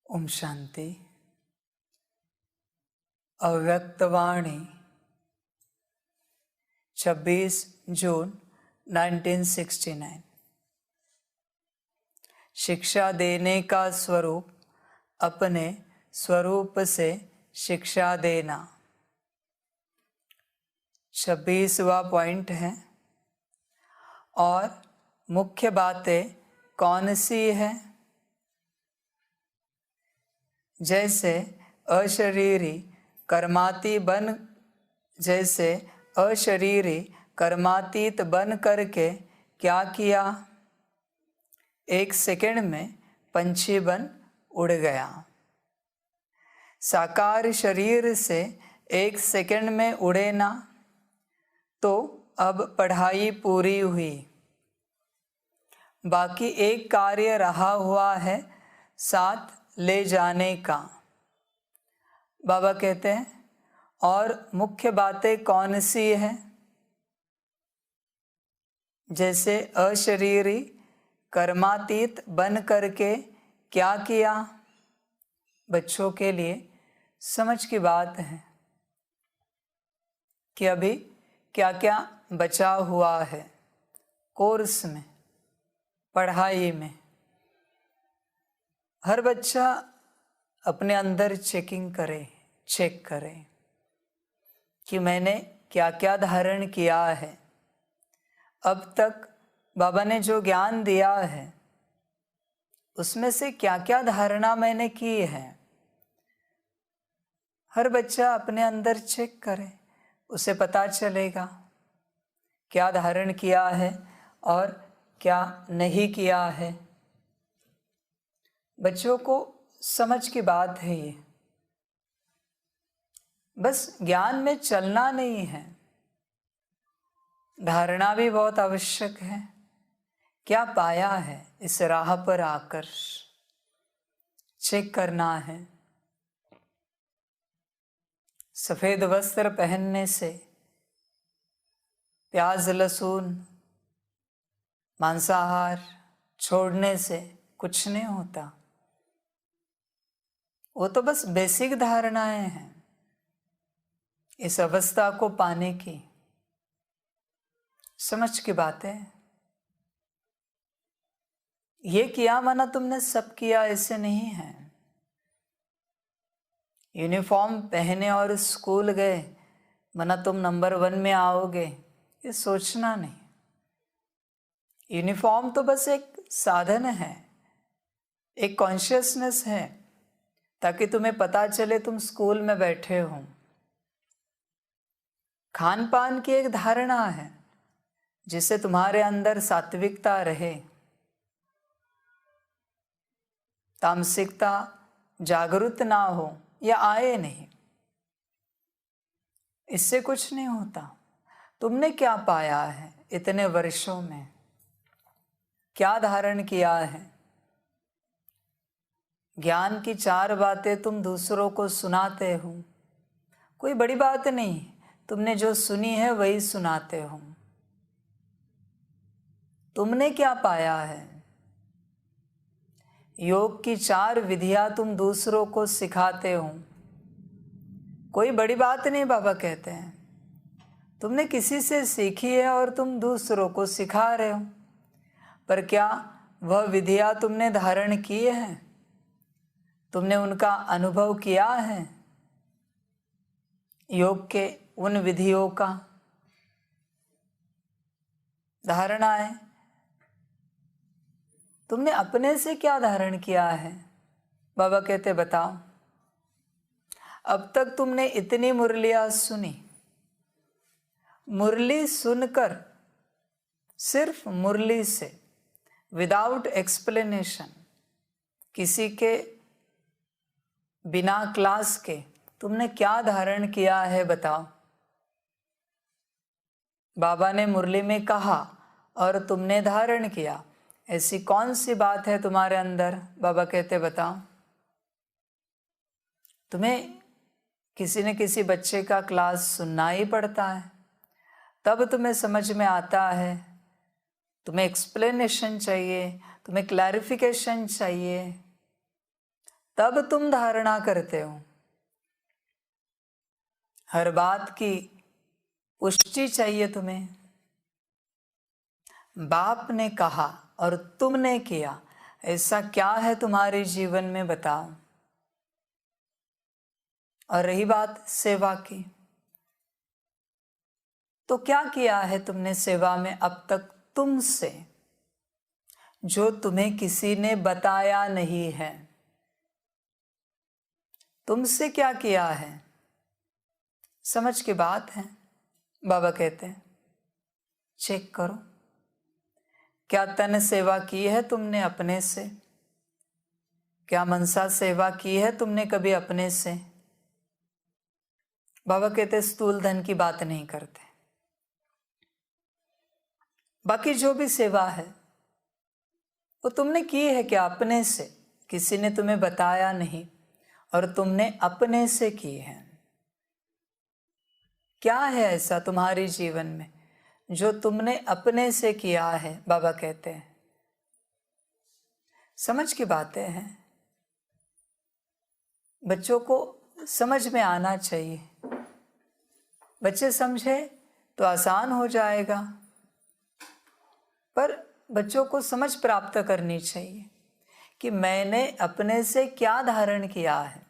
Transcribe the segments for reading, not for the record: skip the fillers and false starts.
ओम शांति। अव्यक्तवाणी 26 जून 1969। शिक्षा देने का स्वरूप अपने स्वरूप से शिक्षा देना 26वां पॉइंट है। और मुख्य बातें कौन सी है? जैसे अशरीरी कर्मातीत बन करके क्या किया? 1 सेकंड में पंछी बन उड़ गया। साकार शरीर से 1 सेकंड में उड़े ना, तो अब पढ़ाई पूरी हुई। बाकी एक कार्य रहा हुआ है, साथ ले जाने का। बाबा कहते हैं और मुख्य बातें कौन सी है? जैसे अशरीरी कर्मातीत बन करके क्या किया? बच्चों के लिए समझ की बात है कि अभी क्या क्या बचा हुआ है कोर्स में, पढ़ाई में। हर बच्चा अपने अंदर चेक करे कि मैंने क्या क्या धारण किया है। अब तक बाबा ने जो ज्ञान दिया है उसमें से क्या क्या धारणा मैंने की है। हर बच्चा अपने अंदर चेक करे, उसे पता चलेगा क्या धारण किया है और क्या नहीं किया है। बच्चों को समझ की बात है ये, बस ज्ञान में चलना नहीं है। धारणा भी बहुत आवश्यक है। क्या पाया है इस राह पर आकर, चेक करना है। सफेद वस्त्र पहनने से, प्याज लहसुन मांसाहार छोड़ने से कुछ नहीं होता। वो तो बस बेसिक धारणाएं हैं इस अवस्था को पाने की। समझ की बातें। ये किया माना तुमने सब किया, ऐसे नहीं है। यूनिफॉर्म पहने और स्कूल गए माना तुम नंबर 1 में आओगे, ये सोचना नहीं। यूनिफॉर्म तो बस एक साधन है, एक कॉन्शियसनेस है, ताकि तुम्हें पता चले तुम स्कूल में बैठे हो। खान पान की एक धारणा है जिससे तुम्हारे अंदर सात्विकता रहे, तामसिकता जागृत ना हो या आए नहीं। इससे कुछ नहीं होता। तुमने क्या पाया है इतने वर्षों में, क्या धारण किया है? ज्ञान की 4 बातें तुम दूसरों को सुनाते हो। कोई बड़ी बात नहीं, तुमने जो सुनी है वही सुनाते हो। तुमने क्या पाया है? योग की 4 विधियां तुम दूसरों को सिखाते हो। कोई बड़ी बात नहीं, बाबा कहते हैं। तुमने किसी से सीखी है और तुम दूसरों को सिखा रहे हो, पर क्या वह विधियां तुमने धारण की है? तुमने उनका अनुभव किया है? योग के उन विधियों का धारणा है। तुमने अपने से क्या धारण किया है? बाबा कहते बताओ। अब तक तुमने इतनी मुरलियां सुनी, मुरली सुनकर, सिर्फ मुरली से, विदाउट एक्सप्लेनेशन, किसी के बिना क्लास के, तुमने क्या धारण किया है बताओ। बाबा ने मुरली में कहा और तुमने धारण किया, ऐसी कौन सी बात है तुम्हारे अंदर? बाबा कहते बताओ। तुम्हें किसी न किसी बच्चे का क्लास सुनना ही पड़ता है, तब तुम्हें समझ में आता है। तुम्हें एक्सप्लेनेशन चाहिए, तुम्हें क्लैरिफिकेशन चाहिए, तब तुम धारणा करते हो। हर बात की पुष्टि चाहिए तुम्हें। बाप ने कहा और तुमने किया, ऐसा क्या है तुम्हारे जीवन में, बताओ। और रही बात सेवा की, तो क्या किया है तुमने सेवा में अब तक तुमसे, जो तुम्हें किसी ने बताया नहीं है? तुमसे क्या किया है? समझ की बात है। बाबा कहते हैं चेक करो, क्या तन सेवा की है तुमने अपने से? क्या मनसा सेवा की है तुमने कभी अपने से? बाबा कहते स्थूल धन की बात नहीं करते। बाकी जो भी सेवा है वो तुमने की है क्या अपने से? किसी ने तुम्हें बताया नहीं और तुमने अपने से की है। क्या है ऐसा तुम्हारे जीवन में जो तुमने अपने से किया है? बाबा कहते हैं समझ की बातें हैं, बच्चों को समझ में आना चाहिए। बच्चे समझे तो आसान हो जाएगा, पर बच्चों को समझ प्राप्त करनी चाहिए कि मैंने अपने से क्या धारण किया है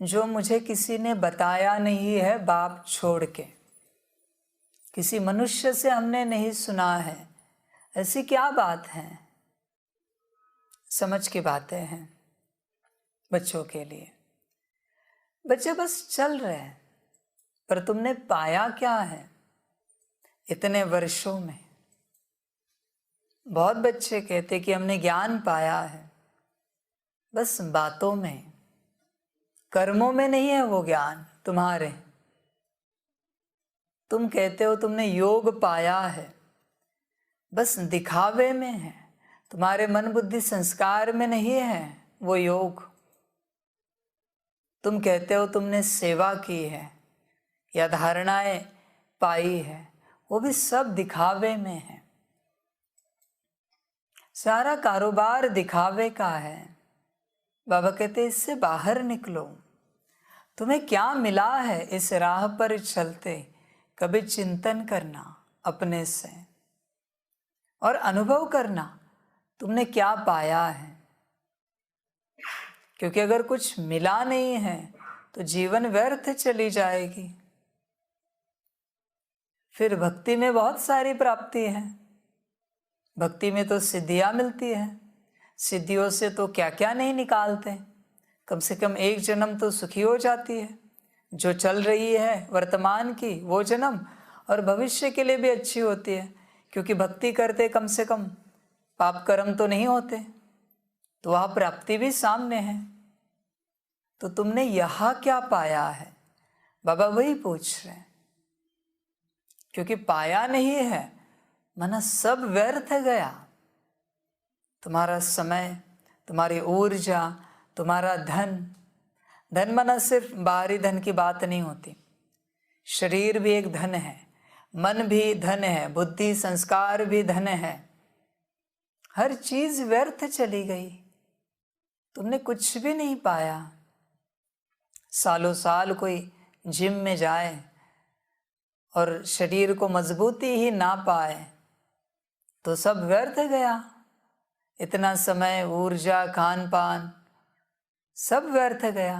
जो मुझे किसी ने बताया नहीं है। बाप छोड़ के किसी मनुष्य से हमने नहीं सुना है, ऐसी क्या बात है? समझ की बातें हैं बच्चों के लिए। बच्चे बस चल रहे हैं, पर तुमने पाया क्या है इतने वर्षों में? बहुत बच्चे कहते कि हमने ज्ञान पाया है, बस बातों में, कर्मों में नहीं है वो ज्ञान तुम्हारे। तुम कहते हो तुमने योग पाया है, बस दिखावे में है, तुम्हारे मन बुद्धि संस्कार में नहीं है वो योग। तुम कहते हो तुमने सेवा की है या धारणाएं पाई है, वो भी सब दिखावे में है। सारा कारोबार दिखावे का है। बाबा कहते इससे बाहर निकलो। तुम्हें क्या मिला है इस राह पर चलते, कभी चिंतन करना अपने से और अनुभव करना तुमने क्या पाया है। क्योंकि अगर कुछ मिला नहीं है तो जीवन व्यर्थ चली जाएगी। फिर भक्ति में बहुत सारी प्राप्ति है। भक्ति में तो सिद्धियां मिलती है, सिद्धियों से तो क्या क्या नहीं निकालते। कम से कम एक जन्म तो सुखी हो जाती है, जो चल रही है वर्तमान की वो जन्म, और भविष्य के लिए भी अच्छी होती है। क्योंकि भक्ति करते कम से कम पाप कर्म तो नहीं होते, तो वह प्राप्ति भी सामने है। तो तुमने यहाँ क्या पाया है? बाबा वही पूछ रहे हैं। क्योंकि पाया नहीं है, माना सब व्यर्थ गया। तुम्हारा समय, तुम्हारी ऊर्जा, तुम्हारा धन। धन माना सिर्फ बाहरी धन की बात नहीं होती। शरीर भी एक धन है, मन भी धन है, बुद्धि संस्कार भी धन है। हर चीज व्यर्थ चली गई, तुमने कुछ भी नहीं पाया। सालों साल कोई जिम में जाए और शरीर को मजबूती ही ना पाए तो सब व्यर्थ गया। इतना समय, ऊर्जा, खान पान सब व्यर्थ गया।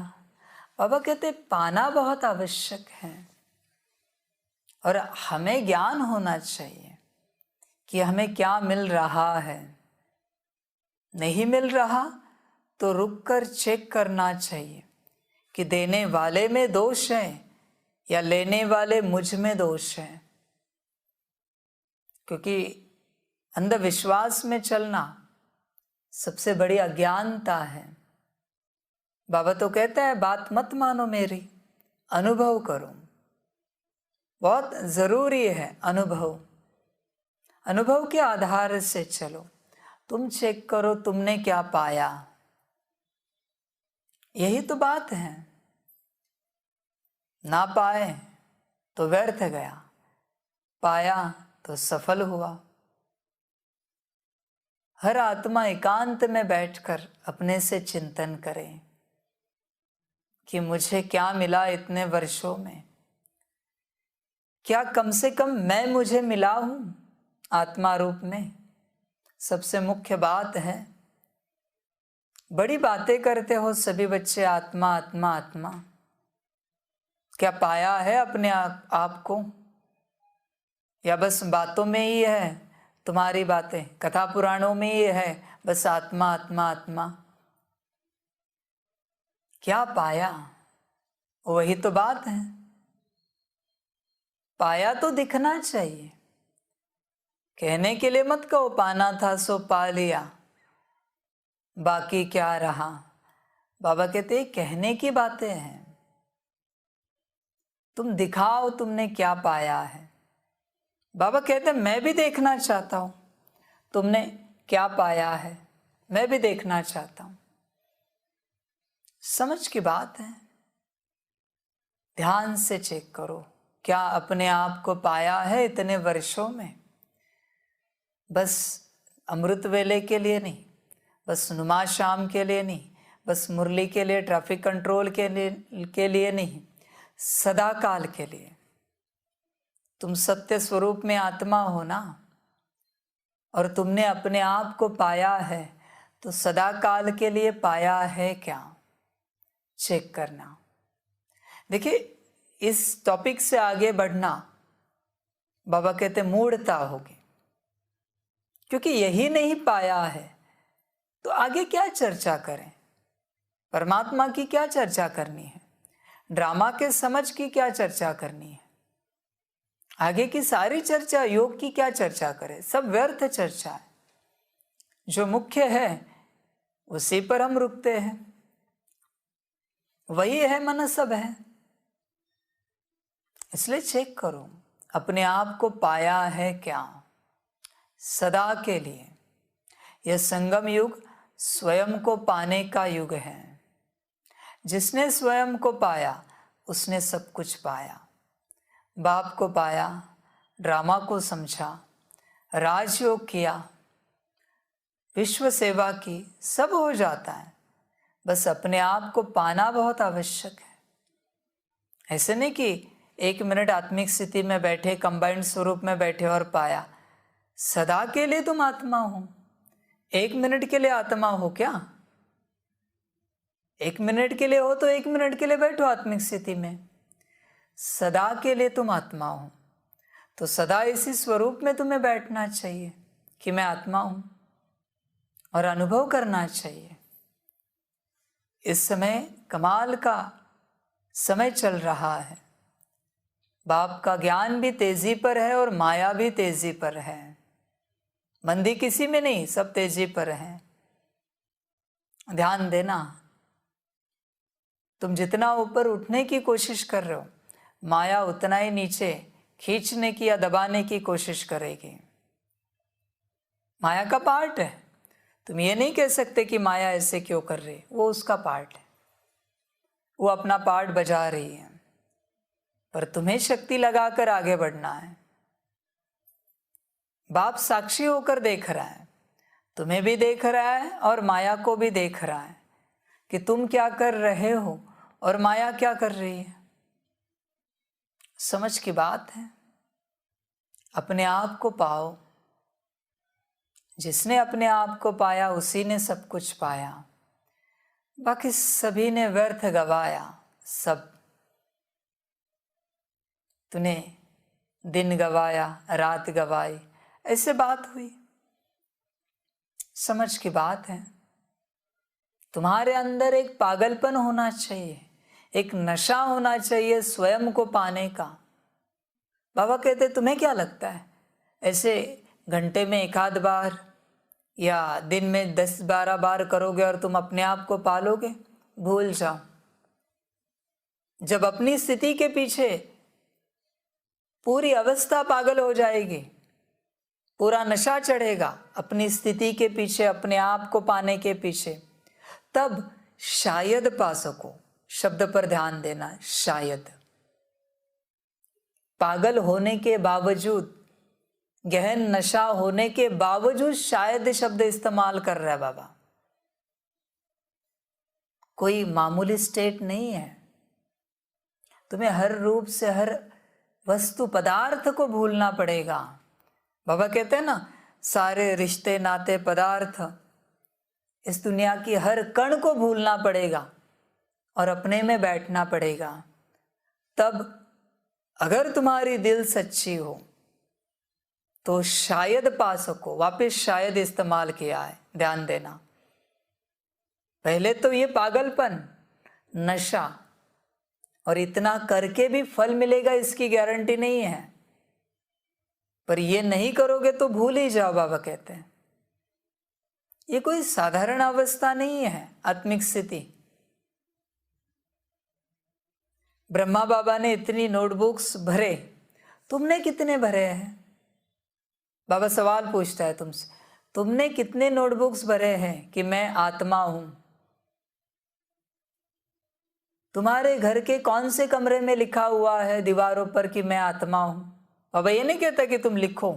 बाबा कहते पाना बहुत आवश्यक है, और हमें ज्ञान होना चाहिए कि हमें क्या मिल रहा है। नहीं मिल रहा तो रुक कर चेक करना चाहिए कि देने वाले में दोष है या लेने वाले मुझ में दोष है। क्योंकि अंधविश्वास में चलना सबसे बड़ी अज्ञानता है। बाबा तो कहता है बात मत मानो मेरी, अनुभव करो। बहुत जरूरी है अनुभव। अनुभव के आधार से चलो। तुम चेक करो तुमने क्या पाया। यही तो बात है। ना पाए तो व्यर्थ गया, पाया तो सफल हुआ। हर आत्मा एकांत में बैठकर अपने से चिंतन करे कि मुझे क्या मिला इतने वर्षों में, क्या कम से कम मैं मुझे मिला हूं आत्मा रूप में। सबसे मुख्य बात है, बड़ी बातें करते हो सभी बच्चे, आत्मा आत्मा आत्मा, क्या पाया है अपने आप को, या बस बातों में ही है तुम्हारी बातें, कथा पुराणों में ही है बस आत्मा आत्मा आत्मा। क्या पाया, वही तो बात है। पाया तो दिखना चाहिए, कहने के लिए मत कहो पाना था सो पा लिया बाकी क्या रहा। बाबा कहते कहने की बातें हैं, तुम दिखाओ तुमने क्या पाया है। बाबा कहते मैं भी देखना चाहता हूं तुमने क्या पाया है, मैं भी देखना चाहता हूं। समझ की बात है, ध्यान से चेक करो क्या अपने आप को पाया है इतने वर्षों में। बस अमृत वेले के लिए नहीं, बस नुमा शाम के लिए नहीं, बस मुरली के लिए, ट्रैफिक कंट्रोल के लिए नहीं, सदा काल के लिए। तुम सत्य स्वरूप में आत्मा हो ना, और तुमने अपने आप को पाया है तो सदा काल के लिए पाया है क्या, चेक करना। देखिए, इस टॉपिक से आगे बढ़ना बाबा कहते मूढ़ता होगी, क्योंकि यही नहीं पाया है तो आगे क्या चर्चा करें। परमात्मा की क्या चर्चा करनी है, ड्रामा के समझ की क्या चर्चा करनी है, आगे की सारी चर्चा, योग की क्या चर्चा करें, सब व्यर्थ चर्चा है। जो मुख्य है उसी पर हम रुकते हैं, वही है मन सब है। इसलिए चेक करो अपने आप को पाया है क्या, सदा के लिए। यह संगम युग स्वयं को पाने का युग है। जिसने स्वयं को पाया उसने सब कुछ पाया। बाप को पाया, ड्रामा को समझा, राजयोग किया, विश्व सेवा की, सब हो जाता है। बस अपने आप को पाना बहुत आवश्यक है। ऐसे नहीं कि 1 मिनट आत्मिक स्थिति में बैठे, कंबाइंड स्वरूप में बैठे और पाया। सदा के लिए तुम आत्मा हो। 1 मिनट के लिए आत्मा हो क्या? 1 मिनट के लिए हो तो 1 मिनट के लिए बैठो आत्मिक स्थिति में। सदा के लिए तुम आत्मा हो तो सदा इसी स्वरूप में तुम्हें बैठना चाहिए कि मैं आत्मा हूं, और अनुभव करना चाहिए। इस समय कमाल का समय चल रहा है। बाप का ज्ञान भी तेजी पर है और माया भी तेजी पर है। मंदी किसी में नहीं, सब तेजी पर है। ध्यान देना, तुम जितना ऊपर उठने की कोशिश कर रहे हो, माया उतना ही नीचे खींचने की या दबाने की कोशिश करेगी। माया का पार्ट है। तुम ये नहीं कह सकते कि माया ऐसे क्यों कर रही, वो उसका पार्ट है, वो अपना पार्ट बजा रही है, पर तुम्हें शक्ति लगाकर आगे बढ़ना है। बाप साक्षी होकर देख रहा है, तुम्हें भी देख रहा है और माया को भी देख रहा है कि तुम क्या कर रहे हो और माया क्या कर रही है। समझ की बात है। अपने आप को पाओ। जिसने अपने आप को पाया उसी ने सब कुछ पाया। बाकी सभी ने व्यर्थ गवाया। सब तूने दिन गवाया, रात गवाई, ऐसे बात हुई। समझ की बात है। तुम्हारे अंदर एक पागलपन होना चाहिए, एक नशा होना चाहिए स्वयं को पाने का। बाबा कहते तुम्हें क्या लगता है ऐसे घंटे में 1 आध बार या दिन में 10-12 बार करोगे और तुम अपने आप को पालोगे? भूल जाओ। जब अपनी स्थिति के पीछे पूरी अवस्था पागल हो जाएगी, पूरा नशा चढ़ेगा अपनी स्थिति के पीछे, अपने आप को पाने के पीछे, तब शायद पा सको। शब्द पर ध्यान देना, शायद। पागल होने के बावजूद गहन नशा होने के बावजूद शायद शब्द इस्तेमाल कर रहा है बाबा। कोई मामूली स्टेट नहीं है। तुम्हें हर रूप से हर वस्तु पदार्थ को भूलना पड़ेगा। बाबा कहते हैं ना, सारे रिश्ते नाते पदार्थ, इस दुनिया की हर कण को भूलना पड़ेगा और अपने में बैठना पड़ेगा। तब अगर तुम्हारी दिल सच्ची हो तो शायद पा सको। वापस शायद इस्तेमाल किया है, ध्यान देना। पहले तो ये पागलपन, नशा, और इतना करके भी फल मिलेगा इसकी गारंटी नहीं है। पर ये नहीं करोगे तो भूल ही जाओ। बाबा कहते हैं ये कोई साधारण अवस्था नहीं है, आत्मिक स्थिति। ब्रह्मा बाबा ने इतनी नोटबुक्स भरे, तुमने कितने भरे हैं? बाबा सवाल पूछता है तुमसे, तुमने कितने नोटबुक्स भरे हैं कि मैं आत्मा हूं? तुम्हारे घर के कौन से कमरे में लिखा हुआ है दीवारों पर कि मैं आत्मा हूं? बाबा ये नहीं कहता कि तुम लिखो,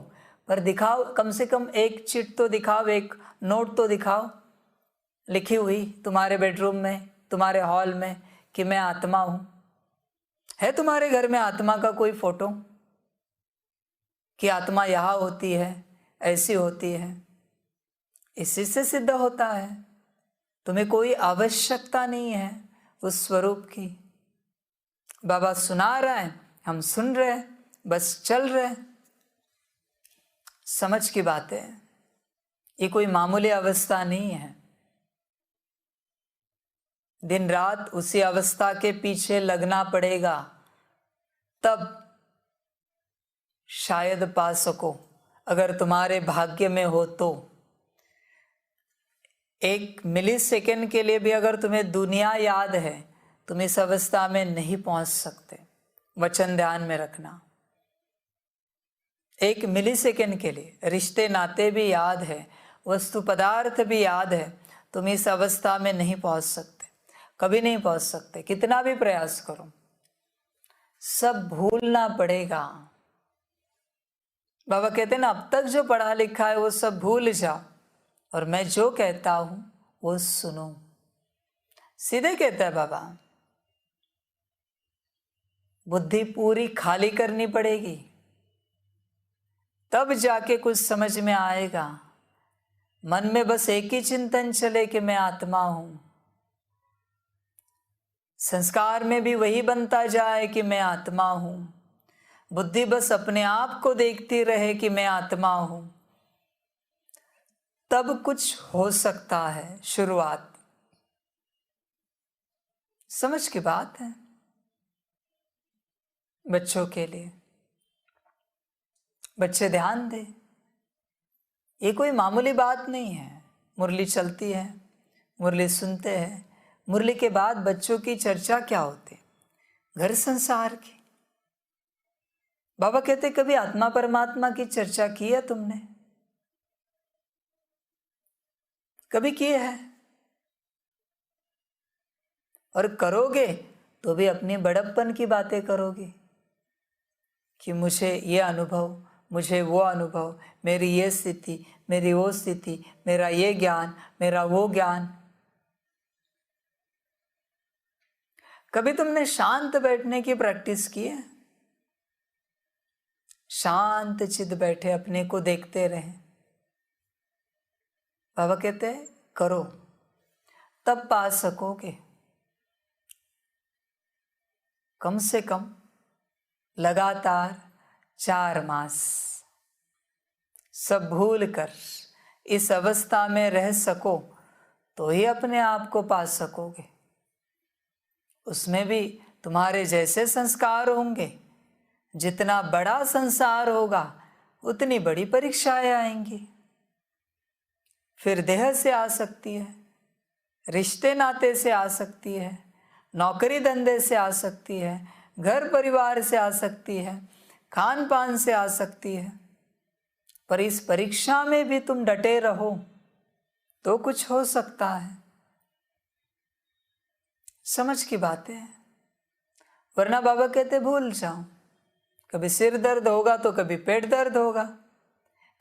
पर दिखाओ, कम से कम एक चिट तो दिखाओ, एक नोट तो दिखाओ लिखी हुई तुम्हारे बेडरूम में, तुम्हारे हॉल में कि मैं आत्मा हूं। है तुम्हारे घर में आत्मा का कोई फोटो कि आत्मा यहां होती है, ऐसी होती है? इसी से सिद्ध होता है तुम्हें कोई आवश्यकता नहीं है उस स्वरूप की। बाबा सुना रहा है, हम सुन रहे हैं, बस चल रहे। समझ की बात है, ये कोई मामूली अवस्था नहीं है। दिन रात उसी अवस्था के पीछे लगना पड़ेगा, तब शायद पा सको, अगर तुम्हारे भाग्य में हो तो। एक मिली सेकेंड के लिए भी अगर तुम्हें दुनिया याद है, तुम इस अवस्था में नहीं पहुंच सकते। वचन ध्यान में रखना। एक मिली सेकेंड के लिए रिश्ते नाते भी याद है, वस्तु पदार्थ भी याद है, तुम इस अवस्था में नहीं पहुंच सकते, कभी नहीं पहुंच सकते, कितना भी प्रयास करो। सब भूलना पड़ेगा। बाबा कहते हैं ना, अब तक जो पढ़ा लिखा है वो सब भूल जाओ और मैं जो कहता हूं वो सुनो। सीधे कहता है बाबा। बुद्धि पूरी खाली करनी पड़ेगी, तब जाके कुछ समझ में आएगा। मन में बस एक ही चिंतन चले कि मैं आत्मा हूं, संस्कार में भी वही बनता जाए कि मैं आत्मा हूं, बुद्धि बस अपने आप को देखती रहे कि मैं आत्मा हूं, तब कुछ हो सकता है। शुरुआत समझ की बात है बच्चों के लिए। बच्चे ध्यान दे, ये कोई मामूली बात नहीं है। मुरली चलती है, मुरली सुनते हैं, मुरली के बाद बच्चों की चर्चा क्या होती? घर संसार की। बाबा कहते कभी आत्मा परमात्मा की चर्चा की है तुमने? कभी की है? और करोगे तो भी अपनी बड़प्पन की बातें करोगे कि मुझे ये अनुभव, मुझे वो अनुभव, मेरी ये स्थिति, मेरी वो स्थिति, मेरा ये ज्ञान, मेरा वो ज्ञान। कभी तुमने शांत बैठने की प्रैक्टिस की है? शांत चित बैठे अपने को देखते रहे। बाबा कहते हैं करो, तब पा सकोगे। कम से कम लगातार 4 मास सब भूल कर इस अवस्था में रह सको तो ही अपने आप को पा सकोगे। उसमें भी तुम्हारे जैसे संस्कार होंगे। जितना बड़ा संसार होगा उतनी बड़ी परीक्षाएं आएंगी। फिर देह से आ सकती है, रिश्ते नाते से आ सकती है, नौकरी धंधे से आ सकती है, घर परिवार से आ सकती है, खान पान से आ सकती है। पर इस परीक्षा में भी तुम डटे रहो तो कुछ हो सकता है। समझ की बातें हैं। वरना बाबा कहते भूल जाओ। कभी सिर दर्द होगा तो कभी पेट दर्द होगा,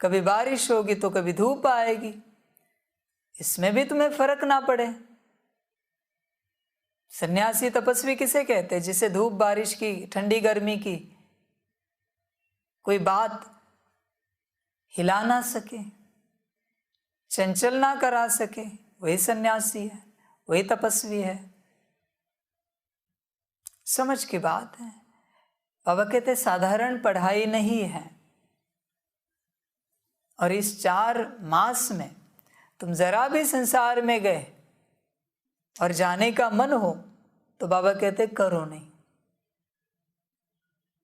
कभी बारिश होगी तो कभी धूप आएगी, इसमें भी तुम्हें फर्क ना पड़े। सन्यासी तपस्वी किसे कहते हैं? जिसे धूप बारिश की, ठंडी गर्मी की कोई बात हिला ना सके, चंचल ना करा सके, वही सन्यासी है, वही तपस्वी है। समझ की बात है। बाबा कहते साधारण पढ़ाई नहीं है, और इस 4 मास में तुम जरा भी संसार में गए और जाने का मन हो तो बाबा कहते करो नहीं।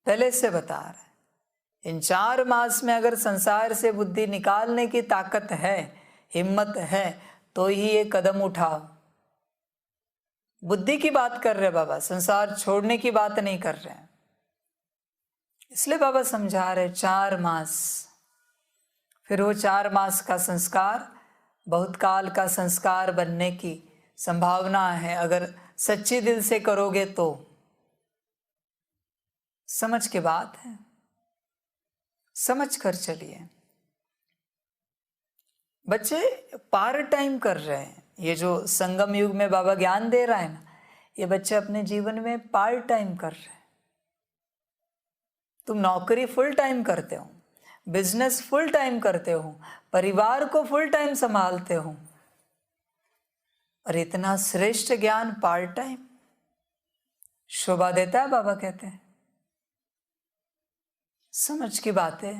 पहले से बता रहा है, इन 4 मास में अगर संसार से बुद्धि निकालने की ताकत है, हिम्मत है, तो ही ये कदम उठाओ। बुद्धि की बात कर रहे बाबा, संसार छोड़ने की बात नहीं कर रहे हैं। इसलिए बाबा समझा रहे 4 मास, फिर वो 4 मास का संस्कार बहुत काल का संस्कार बनने की संभावना है, अगर सच्ची दिल से करोगे तो। समझ के बात है, समझ कर चलिए। बच्चे पार्ट टाइम कर रहे हैं, ये जो संगम युग में बाबा ज्ञान दे रहा है ना, ये बच्चे अपने जीवन में पार्ट टाइम कर रहे हैं। तुम नौकरी फुल टाइम करते हो, बिजनेस फुल टाइम करते हो, परिवार को फुल टाइम संभालते हो, और इतना श्रेष्ठ ज्ञान पार्ट टाइम शोभा देता है। बाबा कहते हैं समझ की बात है।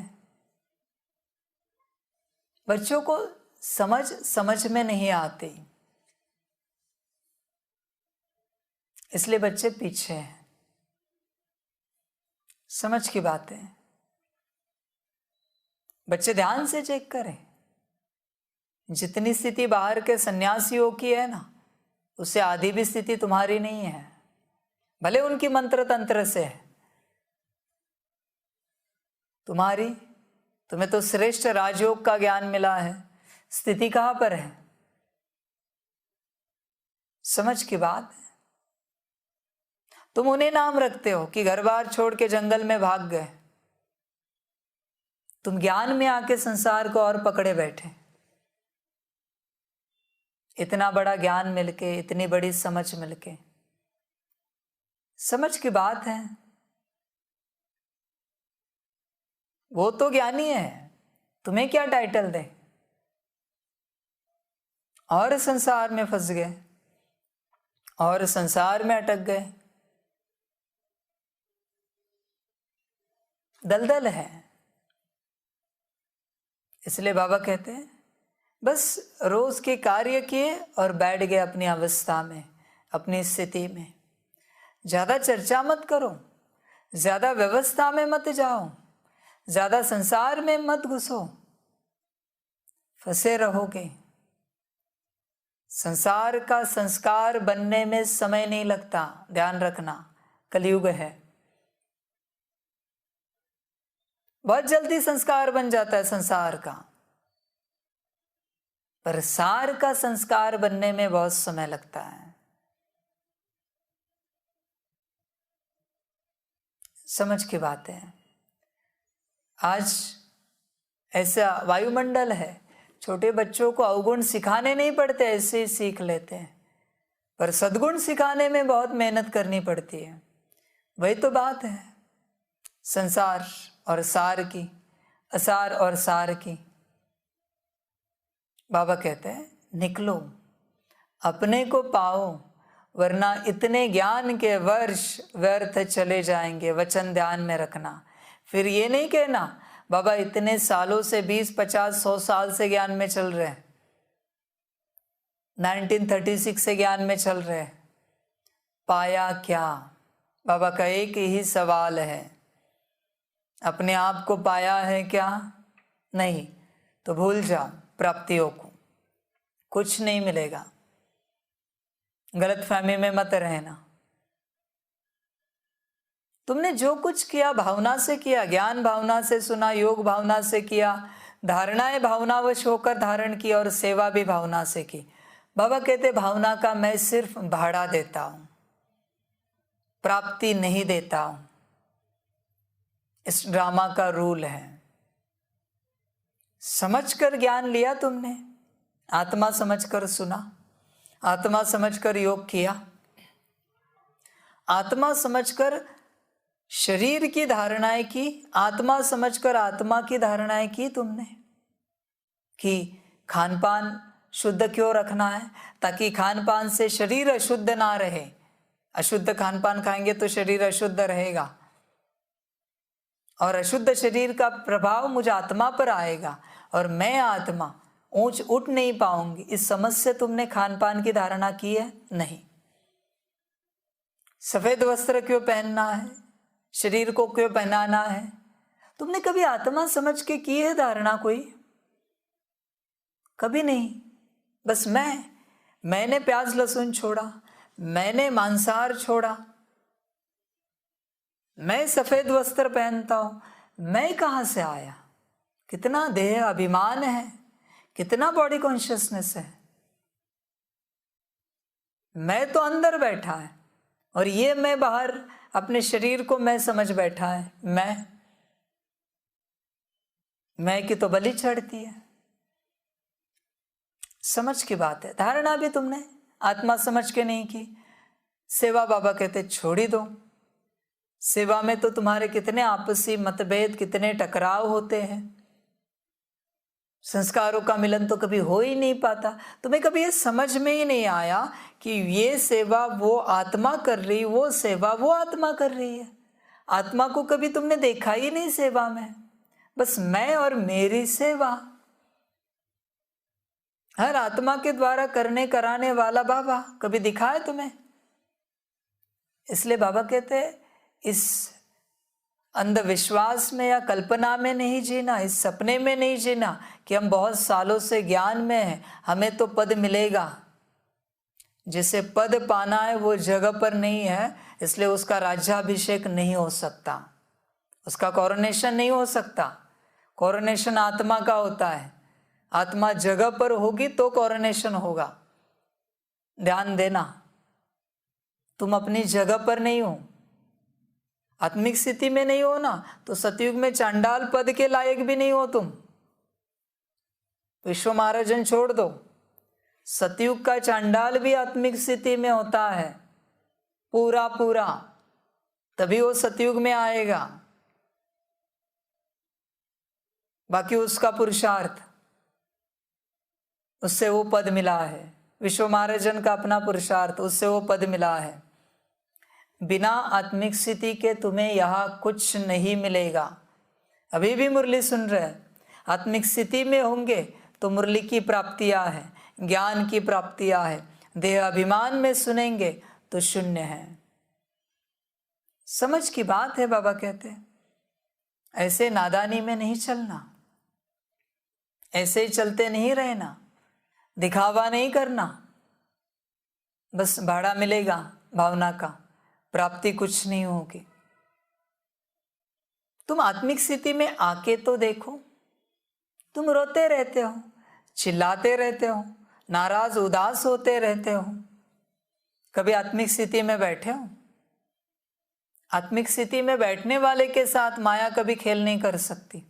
बच्चों को समझ में नहीं आती, इसलिए बच्चे पीछे हैं। समझ की बात है। बच्चे ध्यान से चेक करें, जितनी स्थिति बाहर के सन्यासियों की है ना, उससे आधी भी स्थिति तुम्हारी नहीं है। भले उनकी मंत्र तंत्र से है, तुम्हें तो श्रेष्ठ राजयोग का ज्ञान मिला है, स्थिति कहां पर है? समझ की बात है। तुम उन्हें नाम रखते हो कि घर बार छोड़ के जंगल में भाग गए, तुम ज्ञान में आके संसार को और पकड़े बैठे। इतना बड़ा ज्ञान मिलके, इतनी बड़ी समझ मिलके, समझ की बात है। वो तो ज्ञानी है, तुम्हें क्या टाइटल दे? और संसार में फंस गए, और संसार में अटक गए। दलदल है। इसलिए बाबा कहते हैं बस रोज के कार्य किए और बैठ गए अपनी अवस्था में, अपनी स्थिति में। ज्यादा चर्चा मत करो, ज्यादा व्यवस्था में मत जाओ, ज्यादा संसार में मत घुसो, फंसे रहोगे। संसार का संस्कार बनने में समय नहीं लगता, ध्यान रखना। कलयुग है, बहुत जल्दी संस्कार बन जाता है संसार का, पर सार का संस्कार बनने में बहुत समय लगता है। समझ की बात है। आज ऐसा वायुमंडल है, छोटे बच्चों को अवगुण सिखाने नहीं पड़ते, ऐसे ही सीख लेते हैं, पर सद्गुण सिखाने में बहुत मेहनत करनी पड़ती है। वही तो बात है संसार और सार की, असार और सार की। बाबा कहते हैं निकलो, अपने को पाओ, वरना इतने ज्ञान के वर्ष व्यर्थ चले जाएंगे। वचन ध्यान में रखना। फिर ये नहीं कहना बाबा इतने सालों से 20, 50, 100 साल से ज्ञान में चल रहे हैं, 1936 से ज्ञान में चल रहे हैं, पाया क्या? बाबा का एक ही सवाल है, अपने आप को पाया है क्या? नहीं तो भूल जाओ प्राप्तियों को, कुछ नहीं मिलेगा। गलतफहमी में मत रहना। तुमने जो कुछ किया भावना से किया, ज्ञान भावना से सुना, योग भावना से किया, धारणाएं भावनावश होकर धारण की, और सेवा भी भावना से की। बाबा कहते भावना का मैं सिर्फ भाड़ा देता हूं, प्राप्ति नहीं देता हूं। इस ड्रामा का रूल है। समझकर ज्ञान लिया तुमने, आत्मा समझकर सुना, आत्मा समझकर योग किया, आत्मा समझकर शरीर की धारणाएं की, आत्मा समझकर आत्मा की धारणाएं की तुमने कि खान पान शुद्ध क्यों रखना है, ताकि खान पान से शरीर अशुद्ध ना रहे। अशुद्ध खान पान खाएंगे तो शरीर अशुद्ध रहेगा और अशुद्ध शरीर का प्रभाव मुझ आत्मा पर आएगा और मैं आत्मा ऊंच उठ नहीं पाऊंगी। इस समझ से तुमने खान पान की धारणा की है? नहीं। सफेद वस्त्र क्यों पहनना है, शरीर को क्यों पहनाना है, तुमने कभी आत्मा समझ के की है धारणा? कोई कभी नहीं। बस मैंने प्याज लहसुन छोड़ा, मैंने मांसाहार छोड़ा, मैं सफेद वस्त्र पहनता हूं। मैं कहां से आया? कितना देह अभिमान है, कितना बॉडी कॉन्शियसनेस है। मैं तो अंदर बैठा है और ये मैं बाहर अपने शरीर को मैं समझ बैठा है। मैं की तो बलि चढ़ती है। समझ की बात है। धारणा भी तुमने आत्मा समझ के नहीं की। सेवा बाबा कहते छोड़ ही दो। सेवा में तो तुम्हारे कितने आपसी मतभेद, कितने टकराव होते हैं। संस्कारों का मिलन तो कभी हो ही नहीं पाता। तुम्हें कभी ये समझ में ही नहीं आया कि ये सेवा वो आत्मा कर रही, वो सेवा वो आत्मा कर रही है। आत्मा को कभी तुमने देखा ही नहीं सेवा में, बस मैं और मेरी सेवा। हर आत्मा के द्वारा करने कराने वाला बाबा कभी दिखा है तुम्हें? इसलिए बाबा कहते इस अंधविश्वास में या कल्पना में नहीं जीना, इस सपने में नहीं जीना कि हम बहुत सालों से ज्ञान में हैं, हमें तो पद मिलेगा। जिसे पद पाना है वो जगह पर नहीं है, इसलिए उसका राज्याभिषेक नहीं हो सकता, उसका कोरोनेशन नहीं हो सकता। कोरोनेशन आत्मा का होता है। आत्मा जगह पर होगी तो कोरोनेशन होगा। ध्यान देना, तुम अपनी जगह पर नहीं हो, आत्मिक स्थिति में नहीं हो ना, तो सतयुग में चांडाल पद के लायक भी नहीं हो तुम। विश्व महाराजन छोड़ दो, सतयुग का चांडाल भी आत्मिक स्थिति में होता है पूरा, तभी वो सतयुग में आएगा। बाकी उसका पुरुषार्थ, उससे वो पद मिला है। विश्व महाराजन का अपना पुरुषार्थ, उससे वो पद मिला है। बिना आत्मिक स्थिति के तुम्हें यहाँ कुछ नहीं मिलेगा। अभी भी मुरली सुन रहे, आत्मिक स्थिति में होंगे तो मुरली की प्राप्तियां है, ज्ञान की प्राप्तियां है। देह अभिमान में सुनेंगे तो शून्य है। समझ की बात है। बाबा कहते ऐसे नादानी में नहीं चलना, ऐसे ही चलते नहीं रहना, दिखावा नहीं करना, बस भाड़ा मिलेगा भावना का, प्राप्ति कुछ नहीं होगी। तुम आत्मिक स्थिति में आके तो देखो, तुम रोते रहते हो, चिल्लाते रहते हो, नाराज उदास होते रहते हो। कभी आत्मिक स्थिति में बैठे हो? आत्मिक स्थिति में बैठने वाले के साथ माया कभी खेल नहीं कर सकती,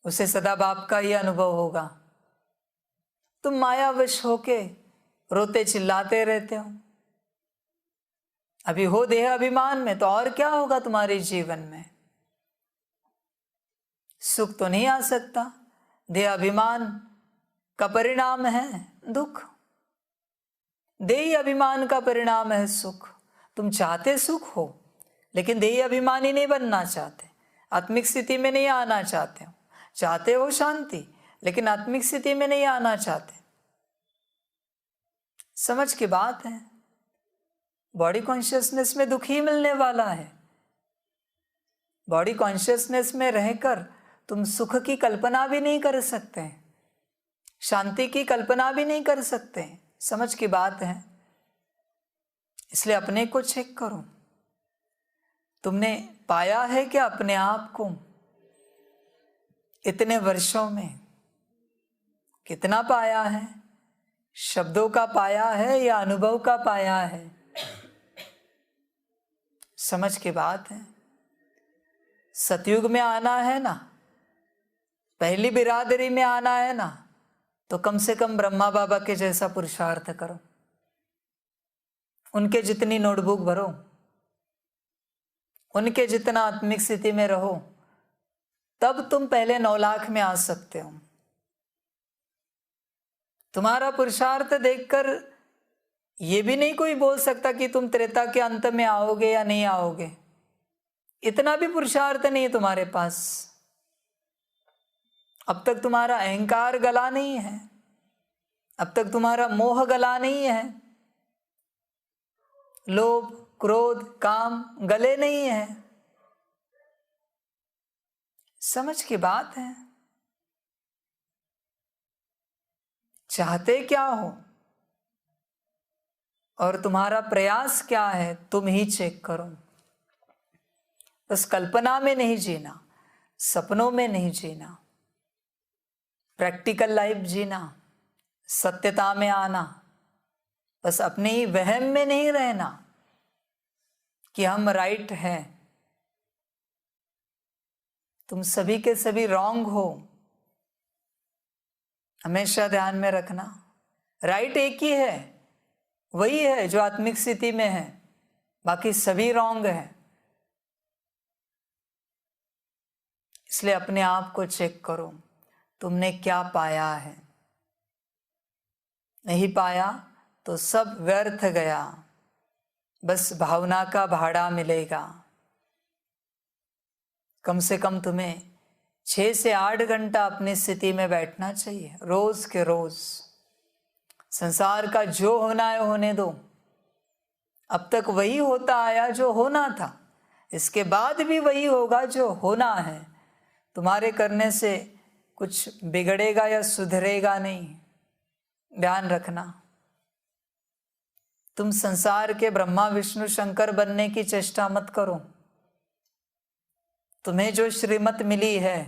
उसे सदा बाप का ही अनुभव होगा। तुम मायावश होके रोते चिल्लाते रहते हो। अभी हो देह अभिमान में तो और क्या होगा तुम्हारे जीवन में? सुख तो नहीं आ सकता। देह अभिमान का परिणाम है दुख, देही अभिमान का परिणाम है सुख। तुम चाहते सुख हो, लेकिन देही अभिमानी नहीं बनना चाहते, आत्मिक स्थिति में नहीं आना चाहते हो। चाहते हो शांति, लेकिन आत्मिक स्थिति में नहीं आना चाहते। समझ की बात है। बॉडी कॉन्शियसनेस में दुख ही मिलने वाला है। बॉडी कॉन्शियसनेस में रहकर तुम सुख की कल्पना भी नहीं कर सकते, शांति की कल्पना भी नहीं कर सकते। समझ की बात है। इसलिए अपने को चेक करो, तुमने पाया है क्या अपने आप को? इतने वर्षों में कितना पाया है? शब्दों का पाया है या अनुभव का पाया है? समझ की बात है। सतयुग में आना है ना, पहली बिरादरी में आना है ना, तो कम से कम ब्रह्मा बाबा के जैसा पुरुषार्थ करो, उनके जितनी नोटबुक भरो, उनके जितना आत्मिक स्थिति में रहो, तब तुम पहले 9 लाख में आ सकते हो। तुम्हारा पुरुषार्थ देखकर ये भी नहीं कोई बोल सकता कि तुम त्रेता के अंत में आओगे या नहीं आओगे। इतना भी पुरुषार्थ नहीं है तुम्हारे पास। अब तक तुम्हारा अहंकार गला नहीं है, अब तक तुम्हारा मोह गला नहीं है, लोभ क्रोध काम गले नहीं है। समझ की बात है। चाहते क्या हो और तुम्हारा प्रयास क्या है, तुम ही चेक करो। बस कल्पना में नहीं जीना, सपनों में नहीं जीना, प्रैक्टिकल लाइफ जीना, सत्यता में आना। बस अपने ही वहम में नहीं रहना कि हम राइट हैं। तुम सभी के सभी रॉन्ग हो, हमेशा ध्यान में रखना। राइट एक ही है, वही है जो आत्मिक स्थिति में है, बाकी सभी रॉन्ग है। इसलिए अपने आप को चेक करो, तुमने क्या पाया है। नहीं पाया तो सब व्यर्थ गया, बस भावना का भाड़ा मिलेगा। कम से कम तुम्हें 6 से 8 घंटा अपनी स्थिति में बैठना चाहिए, रोज के रोज। संसार का जो होना है होने दो। अब तक वही होता आया जो होना था, इसके बाद भी वही होगा जो होना है। तुम्हारे करने से कुछ बिगड़ेगा या सुधरेगा नहीं, ध्यान रखना। तुम संसार के ब्रह्मा विष्णु शंकर बनने की चेष्टा मत करो। तुम्हें जो श्रीमत मिली है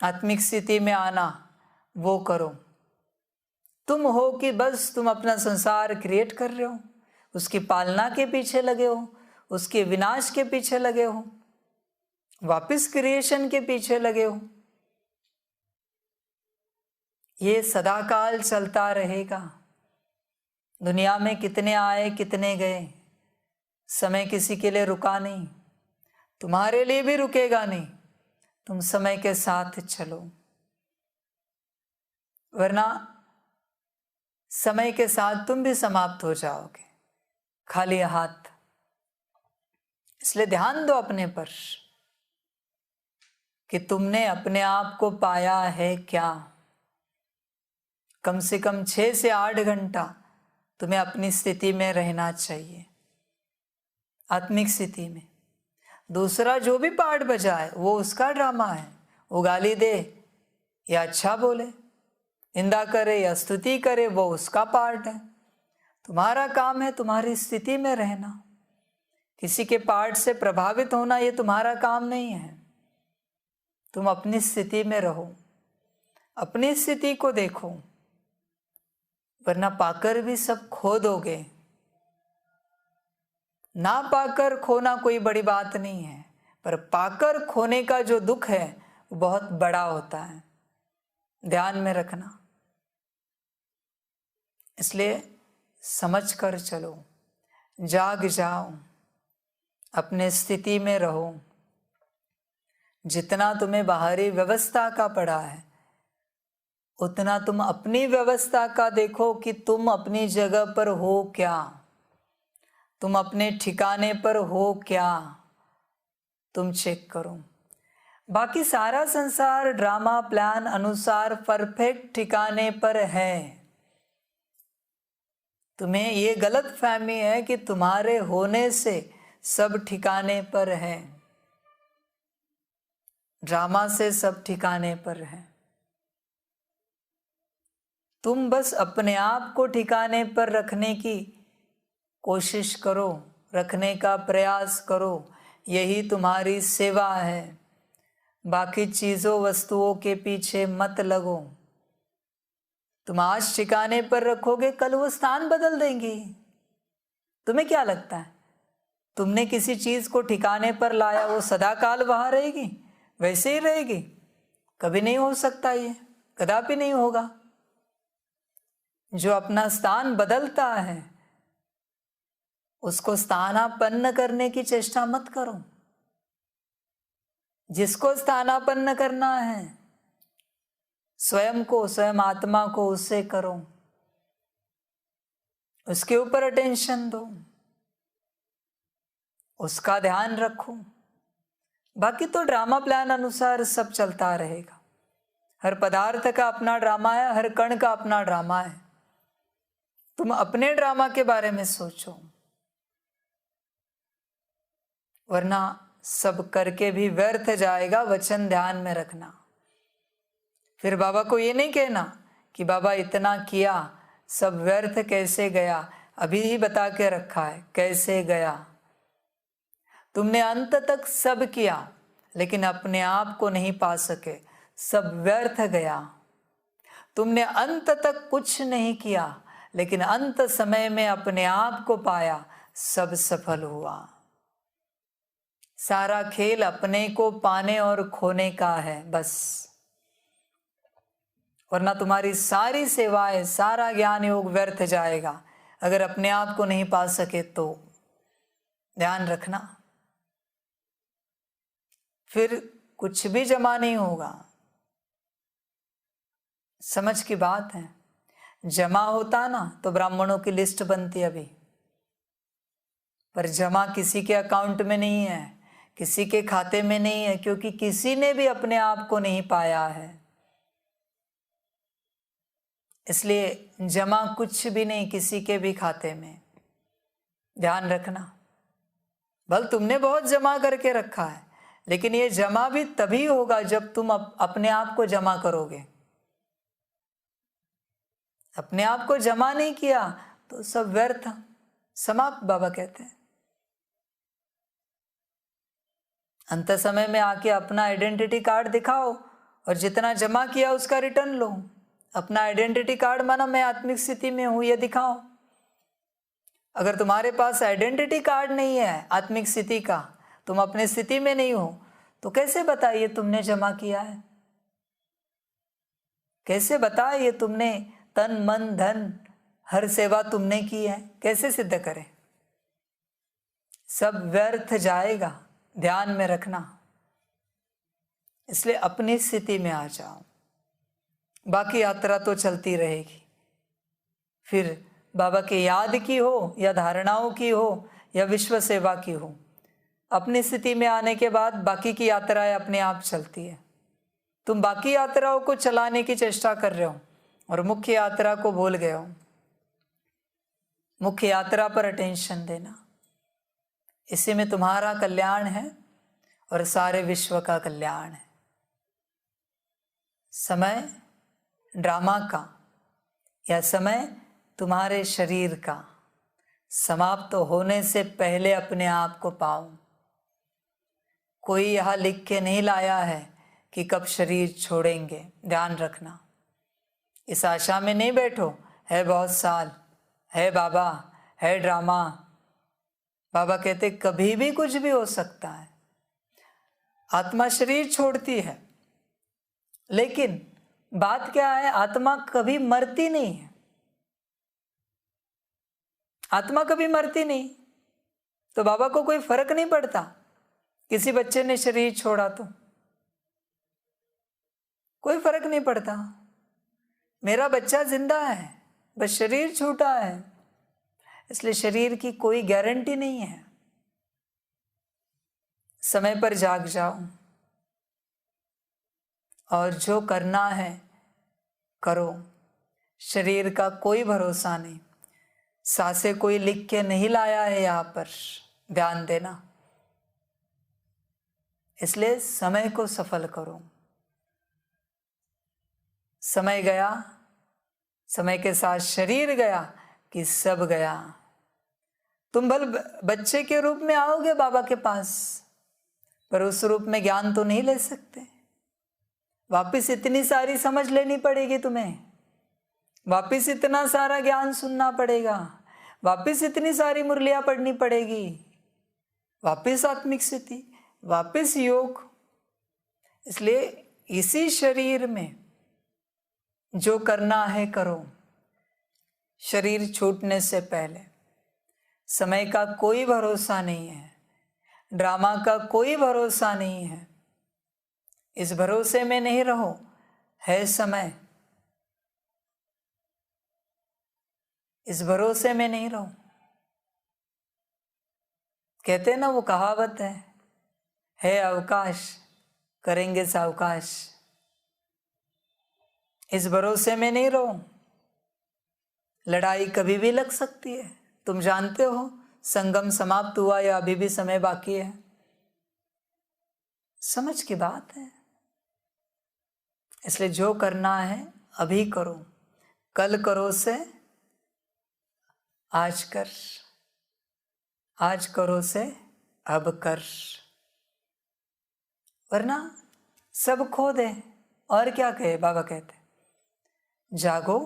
आत्मिक स्थिति में आना, वो करो। तुम हो कि बस तुम अपना संसार क्रिएट कर रहे हो, उसकी पालना के पीछे लगे हो, उसके विनाश के पीछे लगे हो, वापस क्रिएशन के पीछे लगे हो। ये सदाकाल चलता रहेगा। दुनिया में कितने आए कितने गए, समय किसी के लिए रुका नहीं, तुम्हारे लिए भी रुकेगा नहीं। तुम समय के साथ चलो, वरना समय के साथ तुम भी समाप्त हो जाओगे, खाली हाथ। इसलिए ध्यान दो अपने पर कि तुमने अपने आप को पाया है क्या। कम से कम 6 से 8 घंटा तुम्हें अपनी स्थिति में रहना चाहिए, आत्मिक स्थिति में। दूसरा जो भी पार्ट बजा है वो उसका ड्रामा है। वो गाली दे या अच्छा बोले, निंदा करे या स्तुति करे, वो उसका पार्ट है। तुम्हारा काम है तुम्हारी स्थिति में रहना। किसी के पार्ट से प्रभावित होना ये तुम्हारा काम नहीं है। तुम अपनी स्थिति में रहो, अपनी स्थिति को देखो, वरना पाकर भी सब खो दोगे। ना पाकर खोना कोई बड़ी बात नहीं है, पर पाकर खोने का जो दुख है वो बहुत बड़ा होता है। ध्यान में रखना। इसलिए समझ कर चलो, जाग जाओ, अपने स्थिति में रहो। जितना तुम्हें बाहरी व्यवस्था का पड़ा है, उतना तुम अपनी व्यवस्था का देखो कि तुम अपनी जगह पर हो क्या, तुम अपने ठिकाने पर हो क्या, तुम चेक करो। बाकी सारा संसार ड्रामा प्लान अनुसार परफेक्ट ठिकाने पर है। तुम्हें ये गलत फहमी है कि तुम्हारे होने से सब ठिकाने पर है। ड्रामा से सब ठिकाने पर है। तुम बस अपने आप को ठिकाने पर रखने की कोशिश करो, रखने का प्रयास करो। यही तुम्हारी सेवा है। बाकी चीज़ों वस्तुओं के पीछे मत लगो। तुम आज ठिकाने पर रखोगे, कल वो स्थान बदल देंगी। तुम्हें क्या लगता है तुमने किसी चीज़ को ठिकाने पर लाया, वो सदाकाल वहाँ रहेगी? वैसे ही रहेगी, कभी नहीं हो सकता, ये कदापि नहीं होगा। जो अपना स्थान बदलता है उसको स्थानापन्न करने की चेष्टा मत करो। जिसको स्थानापन्न करना है स्वयं को, स्वयं आत्मा को, उससे करो, उसके ऊपर अटेंशन दो, उसका ध्यान रखो। बाकी तो ड्रामा प्लान अनुसार सब चलता रहेगा। हर पदार्थ का अपना ड्रामा है, हर कण का अपना ड्रामा है। तुम अपने ड्रामा के बारे में सोचो, वरना सब करके भी व्यर्थ जाएगा। वचन ध्यान में रखना। फिर बाबा को ये नहीं कहना कि बाबा इतना किया सब व्यर्थ कैसे गया। अभी ही बता के रखा है कैसे गया। तुमने अंत तक सब किया लेकिन अपने आप को नहीं पा सके, सब व्यर्थ गया। तुमने अंत तक कुछ नहीं किया लेकिन अंत समय में अपने आप को पाया, सब सफल हुआ। सारा खेल अपने को पाने और खोने का है बस। वरना तुम्हारी सारी सेवाएं, सारा ज्ञान योग व्यर्थ जाएगा अगर अपने आप को नहीं पा सके तो। ध्यान रखना, फिर कुछ भी जमा नहीं होगा। समझ की बात है। जमा होता ना तो ब्राह्मणों की लिस्ट बनती अभी, पर जमा किसी के अकाउंट में नहीं है, किसी के खाते में नहीं है, क्योंकि किसी ने भी अपने आप को नहीं पाया है। इसलिए जमा कुछ भी नहीं किसी के भी खाते में। ध्यान रखना। भल तुमने बहुत जमा करके रखा है, लेकिन ये जमा भी तभी होगा जब तुम अपने आप को जमा करोगे। अपने आप को जमा नहीं किया तो सब व्यर्थ, समाप्त बाबा कहते हैं। अंत समय में आके अपना आइडेंटिटी कार्ड दिखाओ और जितना जमा किया उसका रिटर्न लो। अपना आइडेंटिटी कार्ड माना मैं आत्मिक स्थिति में हूं, ये दिखाओ। अगर तुम्हारे पास आइडेंटिटी कार्ड नहीं है आत्मिक स्थिति का, तुम अपनी स्थिति में नहीं हो, तो कैसे बताइए तुमने जमा किया है? कैसे बताइए तुमने तन मन धन हर सेवा तुमने की है? कैसे सिद्ध करें? सब व्यर्थ जाएगा, ध्यान में रखना। इसलिए अपनी स्थिति में आ जाओ, बाकी यात्रा तो चलती रहेगी। फिर बाबा की याद की हो या धारणाओं की हो या विश्व सेवा की हो, अपनी स्थिति में आने के बाद बाकी की यात्राएं अपने आप चलती है। तुम बाकी यात्राओं को चलाने की चेष्टा कर रहे हो और मुख्य यात्रा को भूल गए हो। मुख्य यात्रा पर अटेंशन देना, इसी में तुम्हारा कल्याण है और सारे विश्व का कल्याण है। समय ड्रामा का या समय तुम्हारे शरीर का समाप्त होने से पहले अपने आप को पाओ। कोई यहाँ लिख के नहीं लाया है कि कब शरीर छोड़ेंगे। ध्यान रखना, इस आशा में नहीं बैठो है बहुत साल, है बाबा, है ड्रामा। बाबा कहते कभी भी कुछ भी हो सकता है। आत्मा शरीर छोड़ती है, लेकिन बात क्या है, आत्मा कभी मरती नहीं है। आत्मा कभी मरती नहीं, तो बाबा को कोई फर्क नहीं पड़ता किसी बच्चे ने शरीर छोड़ा तो कोई फर्क नहीं पड़ता। मेरा बच्चा जिंदा है, बस शरीर छूटा है। इसलिए शरीर की कोई गारंटी नहीं है। समय पर जाग जाओ और जो करना है करो। शरीर का कोई भरोसा नहीं, सांसें कोई लिख के नहीं लाया है यहाँ पर। ध्यान देना, इसलिए समय को सफल करो। समय गया, समय के साथ शरीर गया कि सब गया। तुम भल बच्चे के रूप में आओगे बाबा के पास, पर उस रूप में ज्ञान तो नहीं ले सकते। वापिस इतनी सारी समझ लेनी पड़ेगी तुम्हें, वापिस इतना सारा ज्ञान सुनना पड़ेगा, वापिस इतनी सारी मुरलियां पढ़नी पड़ेगी, वापिस आत्मिक स्थिति, वापिस योग। इसलिए इसी शरीर में जो करना है करो, शरीर छूटने से पहले। समय का कोई भरोसा नहीं है, ड्रामा का कोई भरोसा नहीं है। इस भरोसे में नहीं रहो, है समय, इस भरोसे में नहीं रहो। कहते हैं ना, वो कहावत है अवकाश करेंगे सावकाश। इस भरोसे में नहीं रहो, लड़ाई कभी भी लग सकती है। तुम जानते हो संगम समाप्त हुआ या अभी भी समय बाकी है? समझ की बात है। इसलिए जो करना है अभी करो, कल करो से आज कर, आज करो से अब कर, वरना सब खो दे। और क्या कहे बाबा? कहते जागो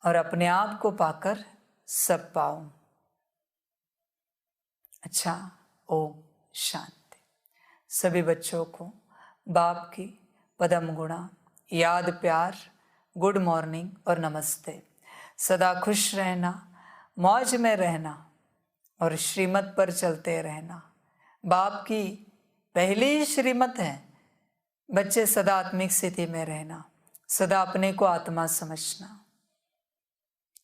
और अपने आप को पाकर सब पाओ। अच्छा, ओम शांति। सभी बच्चों को बाप की पदम गुणा, याद, प्यार, गुड मॉर्निंग और नमस्ते। सदा खुश रहना, मौज में रहना और श्रीमत पर चलते रहना। बाप की पहली श्रीमत है बच्चे सदा आत्मिक स्थिति में रहना, सदा अपने को आत्मा समझना,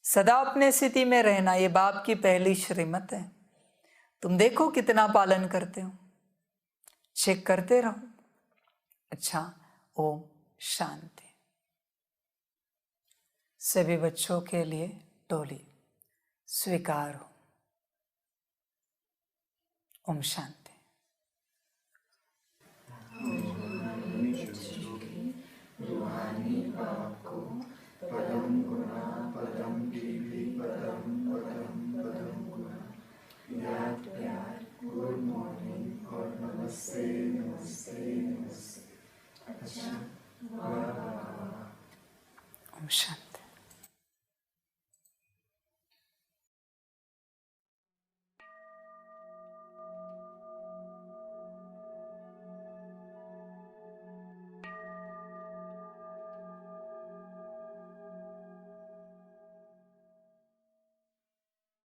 सदा अपने स्थिति में रहना। ये बाप की पहली श्रीमत है। तुम देखो कितना पालन करते हो, चेक करते रहो। अच्छा, ओम शांति। सभी बच्चों के लिए टोली स्वीकार हो। ओम शांति। रूहानी बाप को पदम गुणा, पदम दीदी, पदम पदम पदम गुणा, याद, प्यार, गुड मॉर्निंग और नमस्ते नमस्ते नमस्ते। अच्छा, वाह वाह वाह। ओम शांति।